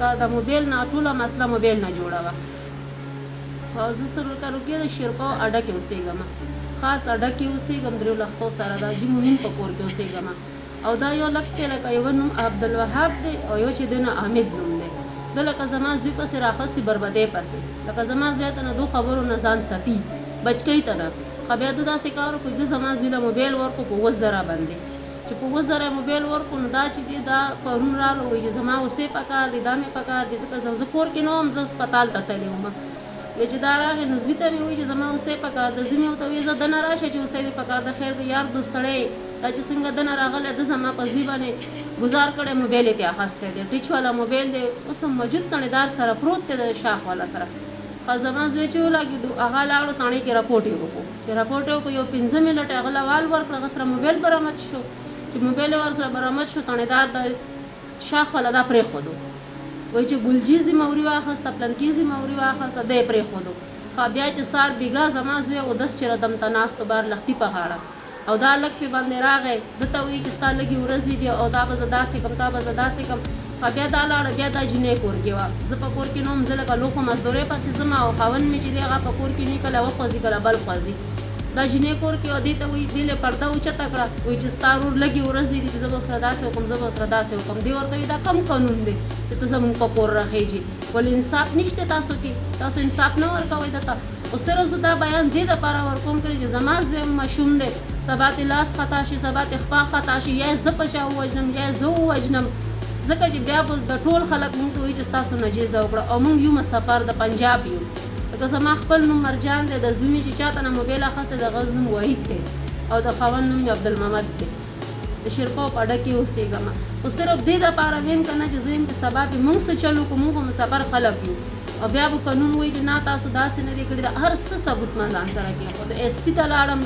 لکه د موبایل نه ټوله مسله موبایل نه جوړه وه. او زه سرکه روقیه د شیرپا اډه کې اوسېږم، خاص اډه کې اوسېږم، درېو لختو سره د حاجي مومین په کور کې اوسېږم. او دا یو لک دی لکه یوه نوم عبدالوهاب دی او یو چې دی نو حامد نوم دی. ده لکه زما زوی پسې راخستې بربدۍ پسې، لکه زما زوی ته نه دو خبرو نه ځان ساتي، بچکۍ ته نه. خو بیا ده داسې کار وکړو ده زما زوی له موبایل ورکړو په 20,000 باندې، چې په 20,000 موبایل ورکړو نو دا چې دی دا پرون راغلو وایي چې زما اوسې پکار دی، دا مې پکار دی، ځکه زه کور کې نه وم، زه هسپتال ته تللی وم. وایي چې دا راغی نو زوی ته مې وایي چې زما اوسې پکار ده. زه مې ورته وایي زه دننه راشه چې اوسې دې پکار ده، خیر د یار دوست سړی دا چې څنګه دننه راغلی ده زما په زوی باندې ګزار کړی، موبایل یې ترې اخیستی دی، ټچ والا موبایل دی، اوس هم موجود تڼېدار سره پروت دی د شاخ والا سره. خو زما زوی چې ولګېدو هغه لاړو تڼۍ کې راپورټ یې وکړو، چې راپورټ یې وکړو یو 15 منټه هغه له وال ورکړه، هغه سره موبایل برآمد شو. چې موبایل یې ورسره برآمد شو تڼېدار د شاخ والا دا پرېښودو. وایي چې ګلجي زموري واخیسته، پلنکي زموري واخیسته، دی یې پرېښودو. خو بیا چې سار بیګا زما زوی اودس چې ردم ته ناست و بار لختي په غاړه او دا لږ پې باندې راغی، ده ته وایي چې ستا لږې ورځې دي او دا به زه داسې کړم، دا به زه داسې کړم. خو بیا دا لاړه، بیا دا جینۍ کور کې وه، زه په کور کې نه وم، زه لکه لوښو مزدورۍ پسې ځم او خاوند مې چې دی هغه په کور کې نه کله وخوځي کله بل خوځي. دا جینۍ کور کې وه، دې ته وایي دې له پرده اوچته کړه، وایي چې ستا ورور لږې ورځې دي چې زه به ورسره داسې وکړم، زه به ورسره داسې وکړم. دې ورته وایي دا کم قانون دی چې ته زموږ په کور راخېږي، ولې انصاف نشته تاسو کې، تاسو انصاف نه ورکوئ دته. او صرف زه دا بیان دې دپاره ورکوم کړی چې زما زوی ماشوم دی، سبا ته لاس خطا شي، سبا ته خپا خطا شي، یا زه په شا ووژنم یا زه ووژنم، ځکه چې بیا به د ټول خلک مونږ ته وایي چې ستاسو نجیزه وکړه. او مونږ یو مسافر د پنجاب یو، لکه زما خپل نوم مرجان دی، د زوی چې چاته نه موبایل اخیستی د هغه نوم وحید دی او د خاوند نوم عبدالممد دی، د شیرپا په اډه کې اوسېږم. خو صرف دې دپاره ویم که نه چې زه یم چې سبا به مونږ څه چل وکړو، مونږ خو مسافر خلک یو او بیا به قانون وایي چې نه تاسو داسې نه دی کړي. د هر څه ثبوت ما ځان سره کېښود، د ایس پي ته لاړم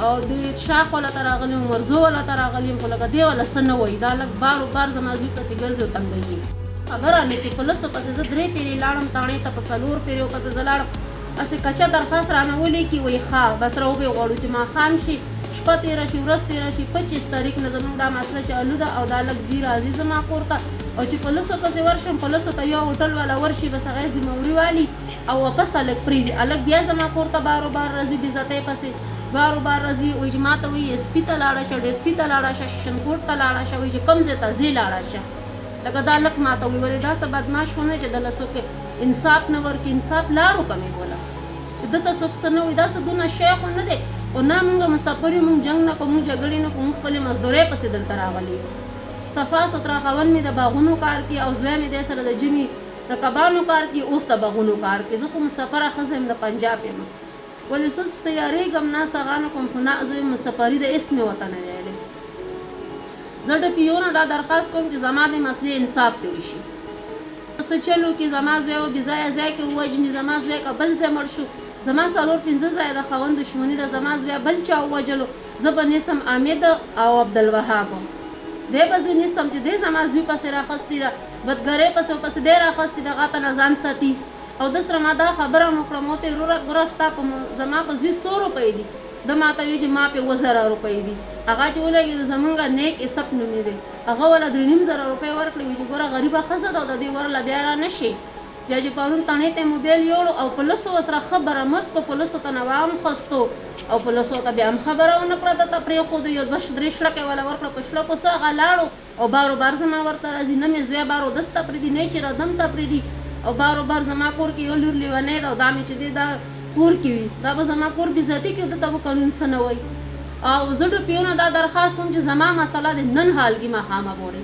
او د شاخ والا ته راغلی یم، ورزو والا ته راغلی یم، خو لکه دې والا څه نه وایي، دا لږ بار و بار زما زوی پسې ګرځي او تنګوي. خبره نه کې په لسو پسې زه 3 پیرې لاړم، تاڼې ته په 4 پیرو پسې زه لاړم، هسې کچه درخواست رانه ولیکي، وایي ښه بس راوبې غواړو چې ماښام شي، شپه تېره شي، ورځ تېره شي، 25 تاریخ نه زموږ دا مسله چالو ده او دا لږ ځي راځي زما کور ته. او چې په لسو پسې ورشم، په لسو ته یو هوټل والا ورشي بس هغه ذموري والي او واپس هلک پرېږدي، هلک بیا زما کور ته بارو بار راځي، بېزتۍ پسې بارو بار راځي. وایي چې ما ته وایي ایس پي ته لاړه شه، ډي ایس پي ته لاړه شه، سیشن کورټ ته لاړه شه، وایي چې کوم ځای ته ځې لاړه شه. لکه دا هلک ما ته وایي ولې دا څه بدماش ونه چې دله څوک انصاف نه ورکړي، انصاف لاړو کمې بوله چې دته څوک څه نه وایي، دا څه دونه شی خو نه دی. او نه مونږ مسافر یو، مونږ جنګ نه کوو، مونږ جګړې نه کوو، مونږ خپلې مزدورۍ پسې دلته راغلي یو. صفا سوتره خاوند مې د باغونو کار کوي او زوی مې دی سره د جمي د کبانو کار کوي، اوس د باغونو کار کوي. زه خو مسافره ښځه یم، د پنجاب یم، ولې څه سیارېږم نه سغا نه کوم، خو نه زه یم مسافري د اسم وطن ویلې. زه د پیو نه دا درخواست کوم چې زما د مسلې انصاف ته وشي. څه چلو کې زما زوی و بې ځایه ځای کې ووژني، زما زوی که بل ځای مړ شو، زما 4-5 ځایه د خاوند دښمني ده، زما زوی بل چا ووژلو، زه به نیسم حامد او عبدالوهاب، دی به زه نیسم چې دی زما زوی پسې راخستې ده، بدګرۍ پسې دی راخستې ده، هغه ته نه ځان ساتي. او ده سره ما دا خبره هم وکړه، ما ورته وروره ګوره ستا په زما په زوی 100 روپۍ دي، ده ما ته وایي چې ما پې 2000 روپۍ دي. هغه چې ولګېدو زمونږ نیک اسپ نومې دی، هغه وله 3500 روپۍ ورکړې، وایي چې ګوره غریبه ښځه ده او د دې ورله بیا را نه شي. بیا چې پرون تڼۍ ته یې موبایل یوړو او په لسو ورسره ښه برآمد کړو، په لسو ته نوا هم خستو او په لسو ته بیا هم خبره ونه کړه، دته پرېښودو، یو 2-3 شړکې والا ورکړه، په شړکو څه هغه لاړو او بارو بار زما ورته راځي، نه مې زوی بار اودس ته پرېږدي، نه یې چې ردم ته پرېږدي. او بارو بار زما کور کې یو لور لیونی ده او دا مې چې دی دا کور کې وي، دا به زما کور بېزتي کړي، دته به قانون څه نه وایي. او زه د پیو نه دا درخواست کوم چې زما مسله د نن حال کې ماښامه ګورئ.